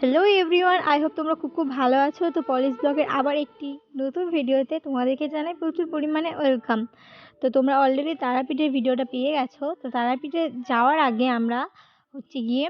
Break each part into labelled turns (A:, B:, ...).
A: Hello everyone, I hope তোমরা খুব ভালো আছো। তো পলিশ ব্লগের আবার একটি নতুন ভিডিওতে তোমাদেরকে জানাই প্রচুর পরিমাণে ওয়েলকাম। তো তোমরা অলরেডি তারাপীঠের ভিডিওটা পেয়ে গেছো। তো তারাপীঠে যাওয়ার আগে আমরা গিয়ে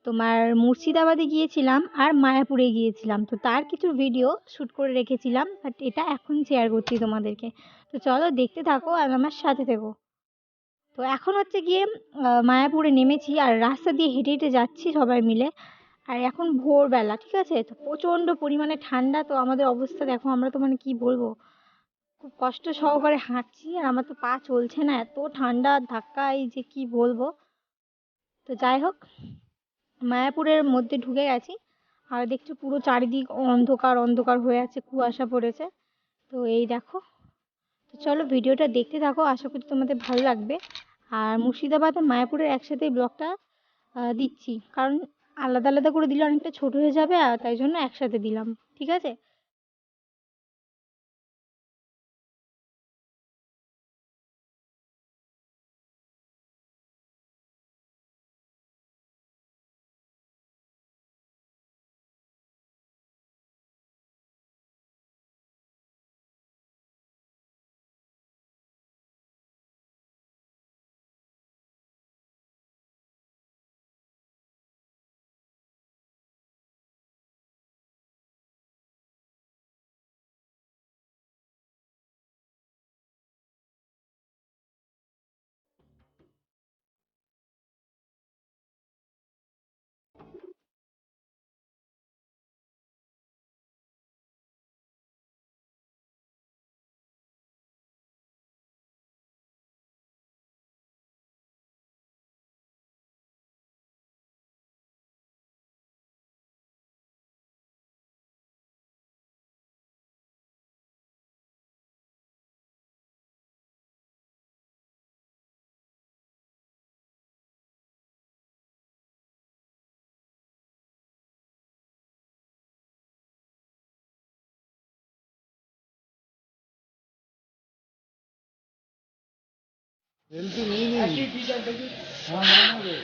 A: তোমার মুর্শিদাবাদে গিয়েছিলাম আর মায়াপুরে গিয়েছিলাম। তো তার কিছু ভিডিও শ্যুট করে রেখেছিলাম, বাট এটা এখন শেয়ার করছি তোমাদেরকে। তো চলো দেখতে থাকো আর আমার সাথে থেকো। তো এখন গিয়ে মায়াপুরে নেমেছি আর রাস্তা দিয়ে হেঁটে হেঁটে যাচ্ছি সবাই মিলে। আর এখন ভোরবেলা, ঠিক আছে? তো প্রচণ্ড পরিমাণে ঠান্ডা। তো আমাদের অবস্থা দেখো, আমরা তো মানে কি বলবো, খুব কষ্ট সহকারে হাঁটছি আর আমার তো পা চলছে না, এত ঠান্ডা ধাক্কায় যে কি বলবো। তো যাই হোক, মায়াপুরের মধ্যে ঢুকে গেছি আর দেখছো পুরো চারিদিক অন্ধকার অন্ধকার হয়ে আছে, কুয়াশা পড়েছে। তো এই দেখো, তো চলো ভিডিওটা দেখতে থাকো, আশা করি তোমাদের ভালো লাগবে। আর মুর্শিদাবাদ আর মায়াপুরের একসাথে ব্লগটা দিচ্ছি, কারণ আলাদা আলাদা করে দিলে অনেকটা ছোট হয়ে যাবে, আর তাই জন্য একসাথে দিলাম, ঠিক আছে?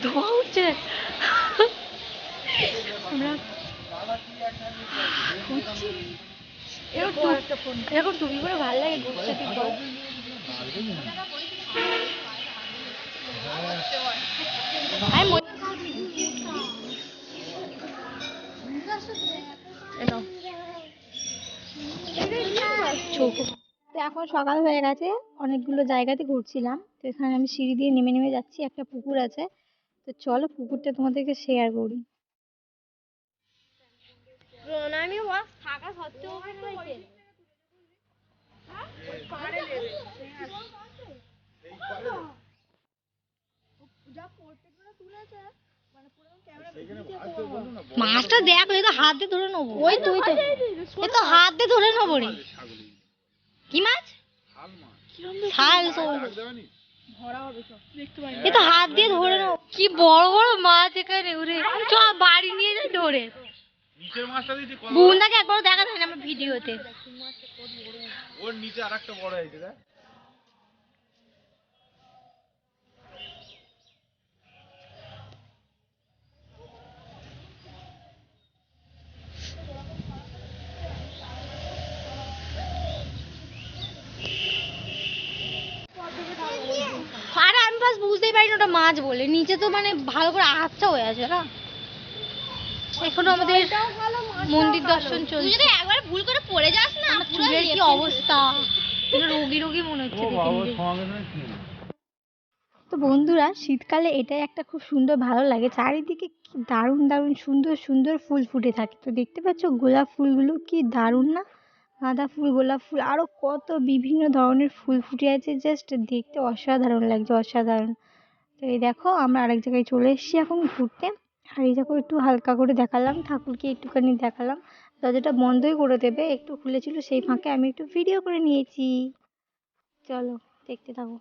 A: ধোঁয়া উঠছে। আমরা ঘুরছি, এরকম টুপি পরে ভালো লাগে ঘুরতে, ঠিক বল? তো এখন সকাল হয়ে গেছে, অনেকগুলো জায়গাতে ঘুরছিলাম। তো এখানে আমি সিঁড়ি দিয়ে নেমে নেমে যাচ্ছি, একটা পুকুর আছে। তো চলো পুকুরটা তোমাদেরকে শেয়ার করি। প্রণামী ওয়াজ থাকা সত্ত্বেও ওখানে হয়েছে। মাছটা দেখ, ওই তো হাত দিয়ে ধরে নেবো। ওই তুই তো, এ তো হাত দিয়ে ধরে নেবো রে। কি মাছ? শাল। এ তো হাত দিয়ে ধরে নেবো। কি বড় বড় মাছ এখানে, উরে চ বাড়ি নিয়ে যাই ধরে। বুনদাকে একবার দেখা যায় না আমার ভিডিওতে। ওর নিচে আরেকটা বড় হয়েছে দেখ। আরে আমি বাস বুঝতেই পারিনি ওটা মাছ বলে, নিচে তো মানে ভালো করে আচ্ছা হয়ে আছে না। এখনো আমাদের মন্দির দর্শন চলছে। তুই যদি একবার ভুল করে পড়ে যাস না, চুলের কি অবস্থা, রোগী রোগী মনে হচ্ছে। তো বন্ধুরা, শীতকালে এটাই একটা খুব সুন্দর ভালো লাগে, চারিদিকে কি দারুণ দারুণ সুন্দর সুন্দর ফুল ফুটে থাকে। তো দেখতে পাচ্ছ গোলাপ ফুলগুলো কি দারুণ না? গাঁদা ফুল, গোলাপ ফুল, আরও কত বিভিন্ন ধরনের ফুল ফুটে আছে, জাস্ট দেখতে অসাধারণ লাগছে, অসাধারণ। তো এই দেখো, আমরা আরেক জায়গায় চলে এসেছি এখন ঘুরতে। আর এই দেখো, একটু হালকা করে দেখালাম ঠাকুরকে, একটুখানি দেখালাম। দরজাটা বন্ধই করে দেবে, একটু খুলেছিল, সেই ফাঁকে আমি একটু ভিডিও করে নিয়েছি। চলো দেখতে থাকো।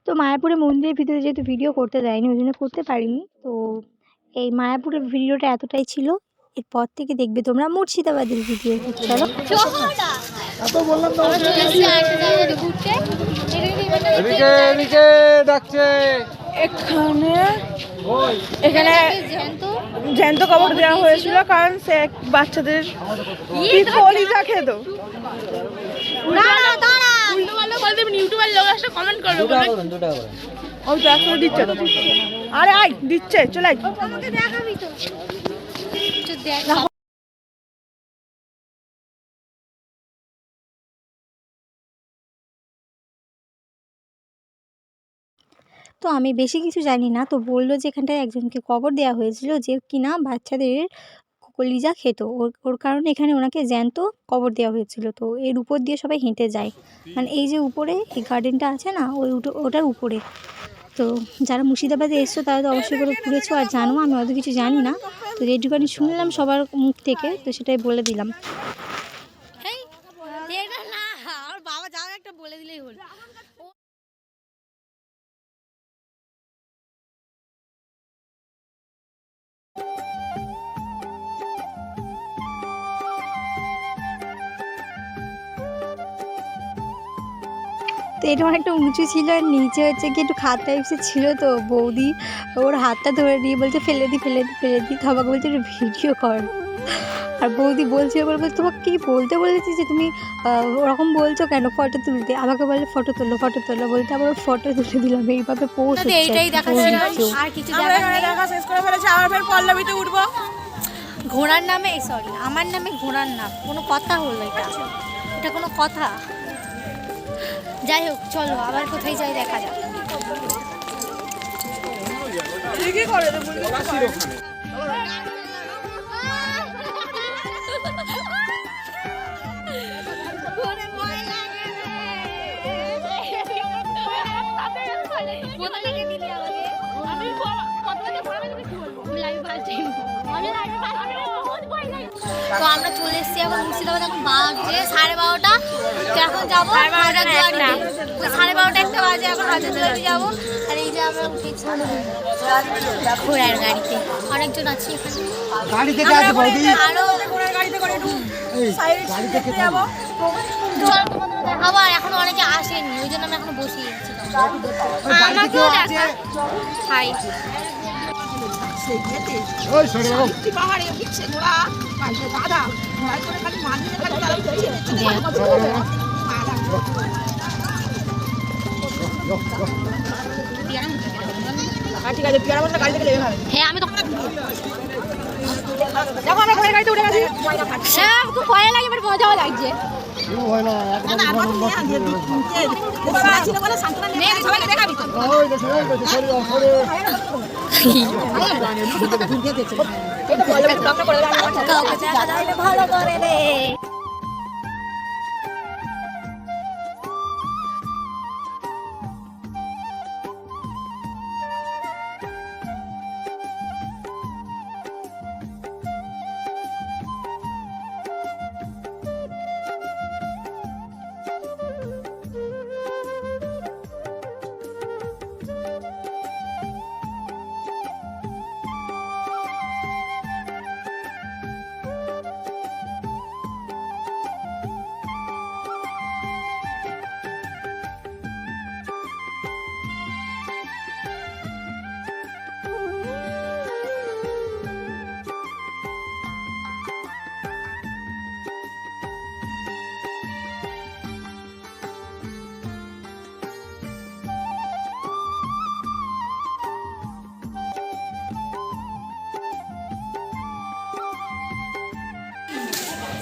A: তো মায়াপুরে মন্দিরের ভিতরে যেহেতু ভিডিও করতে দেয়নি ওই জন্য করতে পারিনি। তো এই মায়াপুরের ভিডিওটা এতটাই ছিল। এরপর থেকে দেখবে তোমরা মুর্শিদাবাদের ভিডিও। চলো
B: এখানে জ্যান্ত কবর দেওয়া হয়েছিল, কারণ সে বাচ্চাদের কলিজা খেত। ওই তো একশো দিচ্ছে, আরে আয় দিচ্ছে, চলে আয়।
A: তো আমি বেশি কিছু জানি না, তো বললো যে এখানটায় একজনকে কবর দেওয়া হয়েছিল যে কিনা বাচ্চাদের কলিজা খেত, ওর কারণে এখানে ওনাকে জ্যান্ত কবর দেওয়া হয়েছিল। তো এর উপর দিয়ে সবাই হেঁটে যায়, মানে এই যে উপরে এই গার্ডেনটা আছে না, ওটার উপরে। তো যারা মুর্শিদাবাদে এসছো তারা তো অবশ্যই করে ঘুরেছো আর জানো, আমি অত কিছু জানি না, তো যেটুখানি শুনলাম সবার মুখ থেকে তো সেটাই বলে দিলাম। বাবা যা একটা বলে দিলেই হলো। তো এটা অনেকটা উঁচু ছিল আর নিচে হচ্ছে কি একটু খাত টাইপসের ছিল। তো বৌদি ওর হাতটা ধরে নিয়ে বলছে ফেলে দিই ফেলে দিই ফেলে দিই, তো আমাকে বলছে একটু ভিডিও কর। আর বৌদি বলছিল বলে তোমাকে কি বলতে বলেছি যে তুমি ওরকম বলছো কেন, ফটো তুলতে। আমাকে বলে ফটো তোলো বলতে আবার ফটো তুলে দিলাম। এইভাবে পোস্ট হচ্ছে। এইটাই দেখাচ্ছিল, আর কিছু
B: দেখা শেষ করে ফেলেছে, আবার ফের পল্লবীতে উঠবো।
A: ঘোড়ার নামে সরি আমার নামে ঘোড়ার নাম, কোনো কথা হলো এটা কোনো কথা? যাই হোক চলো আবার কোথায় যাই দেখা যাক। তো আমরা চলে এসেছি এখন মুর্শিদাবাদ, এখন বাজে 12:30। তো এখন যাবো 12:30 একটা বাজে, এখন হাজারদুয়ারি যাবো। আর এই যে আমরা উঠেছি ঘোড়ার গাড়িতে, অনেকজন আছি এখানে। আবার এখনো অনেকে আসেনি, ওই জন্য আমি এখনো বসে গেছি। আমাকেও দেখা হাই
B: ঠিক আছে, গাড়ি থেকে নেবে।
A: হ্যাঁ আমি তো
B: দেখো আমরা ঘোড়ার গাড়িতে উঠে গেছি।
A: খুব ভয় লাগে, বাট মজাও লাগছে। ভালো করে রে।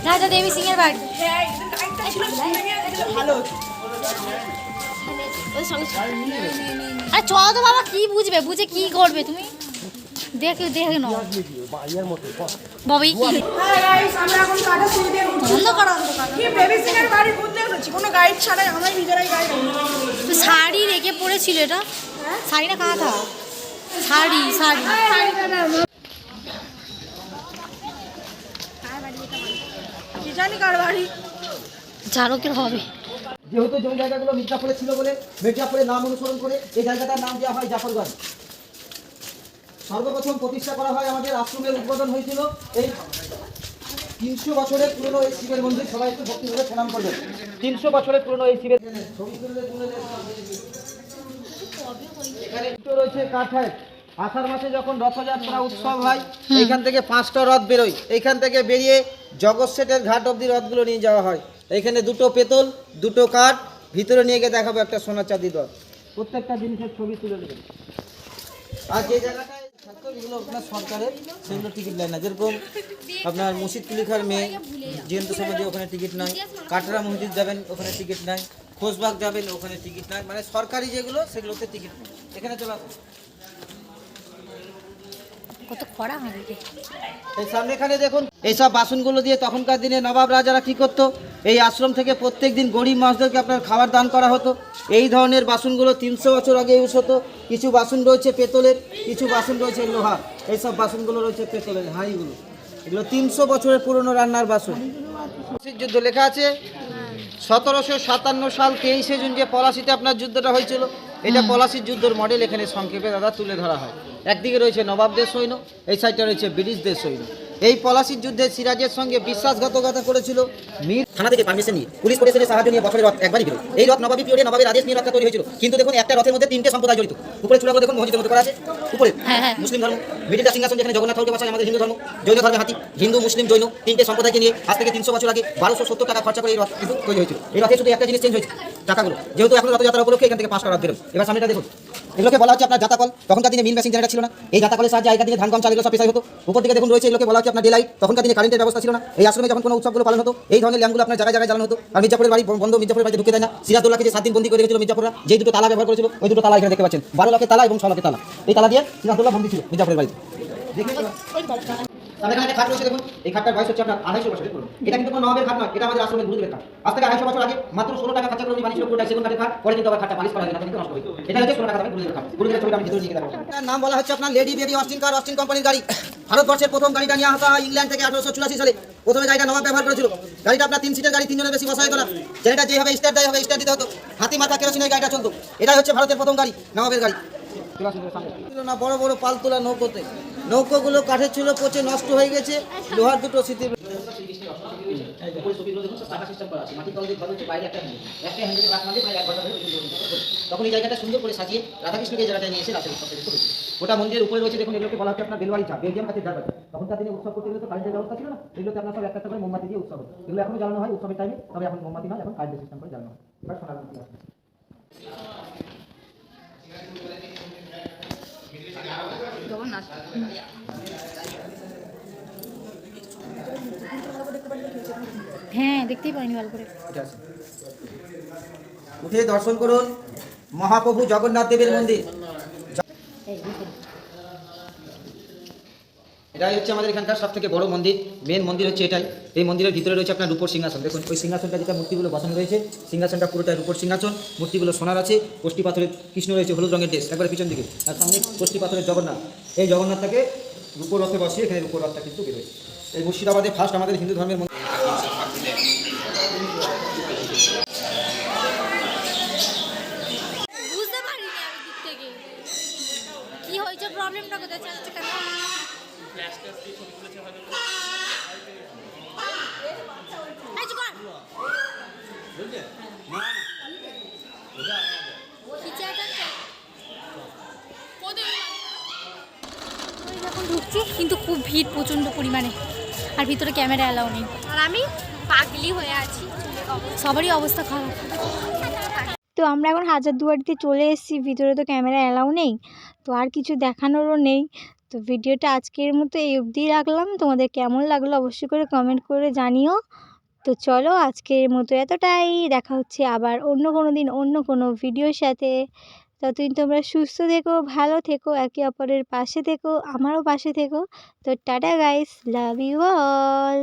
A: রাজা দেবী সিং এর বাড়ি। আরে চলো তো বাবা, কি বুঝবে, বুঝে কি করবে তুমি, দেখে নাও বাবাই কি শাড়ি রেখে পড়েছিল। এটা শাড়ি না কাঁথা? শাড়ি শাড়ি
B: জানি কার বাড়ি,
A: ঝাড়কের হবে।
C: যেহেতু জমি জায়গাগুলো মির্জাপুরে ছিল বলে মির্জাপুরের নাম অনুসরণ করে এই জায়গাটার নাম দেওয়া হয় জাফরগঞ্জ। সর্বপ্রথম প্রতিষ্ঠা করা হয় আমাদের আশ্রমের উদ্বোধন হয়েছিল এই 300 বছরের পুরনো এই শিবের মন্দির। সবাই একটু ভক্তিভাবে প্রণাম করবেন। 300 বছরের পুরনো এই শিবের এখানে একটু রয়েছে কাঠায়। আষাঢ় মাসে যখন রথযাত্রা উৎসব হয় এইখান থেকে 5টা রথ বেরোয়। এইখান থেকে বেরিয়ে জগৎ সেটের ঘাট অবধি রথগুলো নিয়ে যাওয়া হয়। এইখানে 2টো পেতল 2টো কাঠ, ভিতরে নিয়ে গিয়ে দেখাবো একটা সোনা চাঁদি রথ। প্রত্যেকটা জিনিসের ছবি তুলে দেবেন। আর যে জায়গাটায় থাকতো যেগুলো আপনার সরকারের, সেগুলো টিকিট নেয় না। যেরকম আপনার মসজিদ কুলিখার মেয়ে জয়ন্ত সমাজে ওখানে টিকিট নাই, কাটরা মসজিদ যাবেন ওখানে টিকিট নাই, খোসবাগ যাবেন ওখানে টিকিট নাই, মানে সরকারি যেগুলো সেগুলোতে টিকিট নেই। এখানে চলে আসুন।
A: কত খরা হবে
C: এই সামনে এখানে দেখুন এইসব বাসনগুলো দিয়ে তখনকার দিনে নবাব রাজারা কি করতো, এই আশ্রম থেকে প্রত্যেক দিন গরিব মানুষদেরকে আপনার খাবার দান করা হতো। এই ধরনের বাসনগুলো 300 বছর আগে ইউজ হতো। কিছু বাসন রয়েছে পেতলের, কিছু বাসন রয়েছে লোহার। এইসব বাসনগুলো রয়েছে পেতলের হাঁড়িগুলো, এগুলো 300 বছরের পুরনো রান্নার বাসন। যুদ্ধ লেখা আছে 1757 সাল 23শে জুন যে পলাশিতে আপনার যুদ্ধটা হয়েছিল, এটা পলাশির যুদ্ধের মডেল এখানে সংক্ষেপে দাদা তুলে ধরা হয়। একদিকে রয়েছে নবাবদের সৈন্য, এই সাইডটা রয়েছে ব্রিটিশদের সৈন্য। এই পলাশির যুদ্ধে সিরাজের সঙ্গে বিশ্বাসঘাতকতা করেছিল মীর। থানা থেকে পারমিশন নিয়ে পুলিশ প্রশাসনের সাহায্য নিয়ে বছরের রথ একবারই বেরোয়। এই রথ নবাবী পিরিয়ডে নবাবের আদেশ নিয়ে রথটা তৈরি হয়েছিল। কিন্তু দেখুন একটা রথের মধ্যে 3টে সম্প্রদায় জড়িত। উপরে চূড়াগুলো দেখুন মসজিদের মধ্যে করা আছে। উপরে মুসলিম ধর্ম, মিডিলটা সিংহাসন যেখানে জগন্নাথ ঠাকুরের পাশে আমাদের হিন্দু ধর্ম, জৈন ধর্মের হাতি, হিন্দু মুসলিম জৈন 3টে সম্প্রদায়কে নিয়ে আজ থেকে 300 বছর আগে 1270 টাকা খরচা করে এই রথ কিন্তু তৈরি হয়েছিল। এই রথে শুধু একটা জিনিস চেঞ্জ হয়েছে, টাকাগুলো। যেহেতু এখন রথযাত্রা উপলক্ষে এখান থেকে 5টা রথ বেরোয়। এবার সামনেটা দেখুন, এগুলোকে বলা হচ্ছে আপনার জাতাকল। তখনকার দিনে মিল মেশিন জেনারেটর ছিল না, এই জাতাকলের সাহায্যে আগের দিনে ধান গম চাল এগুলো সব পেশাই হতো। উপর দিকে দেখুন রয়েছে এগুলোকে বলা হচ্ছে আপনার ডে লাইট। তখনকার দিনে কারেন্টের ব্যবস্থা ছিল না। এই আশ্রমে যখন কোনো উৎসবগুলো পালন হতো এই ধরনের ল্যাম্পগুলো আপনার জায়গায় জায়গায় জ্বালানো হতো। আর মির্জাপুরের বাড়ি বন্ধ, মির্জাপুরের বাড়িতে ঢুকে দেয় না। সিরাজউদ্দৌলাকে যে 7 দিন বন্দী করে রেখেছিল মির্জাপুররা, যে 2টো তালা ব্যবহার করেছিল, ওই 2টো তালা এখানে দেখতে পাচ্ছেন। 12 লাখের তালা এবং 6 লাখের তালা। এই তালা দিয়ে সিরাজউদ্দৌলা বন্দী ছিল মির্জাপুরের বাড়িতে। এখানে একটা খাট রয়েছে দেখুন, এই খাটটার বয়স হচ্ছে আপনার 250 বছরের পুরনো। এটা কিন্তু কোনো নবাবের খাট নয়, এটা আমাদের আশ্রমের গুরুদেবের খাট। আজ থেকে 250 বছর আগে মাত্র 16 টাকা খরচা করে উনি বানিয়েছিল পুরোটা সেগুন কাঠের খাট। পরে কিন্তু আবার খাটটা পালিশ করা হয়েছে, কিন্তু নষ্ট হয়ে গেছে। এটা হচ্ছে 16 টাকা দামের গুরুদেবের খাট। গুরুদেবের ছবিটা আমি ভিতরে নিয়ে দেখাবো। এটার নাম বলা হচ্ছে আপনার লেডি বেবি অস্টিন কার, অস্টিন কোম্পানির গাড়ি। ভারতবর্ষের প্রথম গাড়িটা নিয়ে আসা হয় ইংল্যান্ড থেকে 1884 সালে। প্রথমে গাড়িটা নবাব ব্যবহার করেছিল। গাড়িটা আপনার 3 সিটের গাড়ি, 3 জনের বেশি বসা যেত না। যেটা যেভাবে স্টার্ট দেয় হবে স্টার্ট দিতে হতো। হাতি মাথা কেরোসিনের গাড়িটা চলতো। এটাই হচ্ছে ভারতের প্রথম গাড়ি, নবাবের গাড়ি। না বড় বড় পাল তোলা নৌকোতে, নৌকোগুলো কাঠের ছিল, পচে নষ্ট হয়ে গেছে। লোহার 2টো স্মৃতি। তখন এই জায়গাটা সুন্দর করে সাজিয়ে রাধাকৃষ্ণকে এই জায়গাটা নিয়ে এসে রাতের উৎসব করেছে। ওটা মন্দিরের উপরে রয়েছে দেখুন, এগুলোকে বলা হচ্ছে আপনার বেলবাড়ি চা, বেলজিয়াম কাছে যাবে। তখনকার দিনে উৎসব করতে গেলে তো কারেন্টের ব্যবস্থা ছিল না। এগুলোতে আপনার সব একটা করে মোমবাতি দিয়ে উৎসব হতো। এগুলো এখনো জ্বালানো হয় উৎসবের টাইমে, তবে এখন মোমবাতি নয়, এখন কারেন্টের সিস্টেম করে জ্বালানো হয়। এবার সোনার মন্দির আছে।
A: হ্যাঁ, দেখতেই পাইনি ভালো করে।
C: উঠে দর্শন করুন মহাপ্রভু জগন্নাথ দেবের মন্দির। এটাই হচ্ছে আমাদের এখানকার সব থেকে বড় মন্দির। মেন মন্দির হচ্ছে এটাই। এই মন্দিরের ভিতরে রয়েছে আপনার রূপোর সিংহাসন। দেখুন ওই সিংহাসনটা যেটা মূর্তিগুলো বসানো রয়েছে, সিংহাসনটা পুরোটাই রূপোর সিংহাসন। মূর্তিগুলো সোনার আছে। কোষ্ঠী পাথরের কৃষ্ণ রয়েছে হলুদ রঙের ড্রেস একবারে পিছন দিকে, আর সামনে কোষ্ঠী পাথরের জগন্নাথ। এই জগন্নাথটাকে রূপোর রথে বসিয়ে এখানে রূপোর রথটা কিন্তু বেরোয়। এই মুর্শিদাবাদে ফার্স্ট আমাদের হিন্দু ধর্মের মন্দির।
A: বুঝতে পারিনি আমি দিক থেকে কি হয়েছে, প্রবলেমটা কোথায় চলছে কেন। যখন ঢুকছি কিন্তু খুব ভিড় প্রচণ্ড পরিমাণে, আর ভিতরে ক্যামেরা অ্যালাউ নেই, আর আমি পাগলি হয়ে আছি। সবারই অবস্থা খারাপ। তো আমরা এখন হাজারদুয়ারিতে চলে এসেছি, ভিতরে তো ক্যামেরা অ্যালাউ নেই, তো আর কিছু দেখানোরও নেই। তো ভিডিওটা আজকের মতো এই অবধি রাখলাম। তোমাদের কেমন লাগলো অবশ্যই করে কমেন্ট করে জানিও। তো চলো আজকের মতো এতটাই, দেখা হচ্ছে আবার অন্য কোনো দিন অন্য কোনো ভিডিওর সাথে। ততদিন তোমরা সুস্থ থেকো, ভালো থেকো, একে অপরের পাশে থেকো, আমারও পাশে থেকো। তো tata guys, love you all.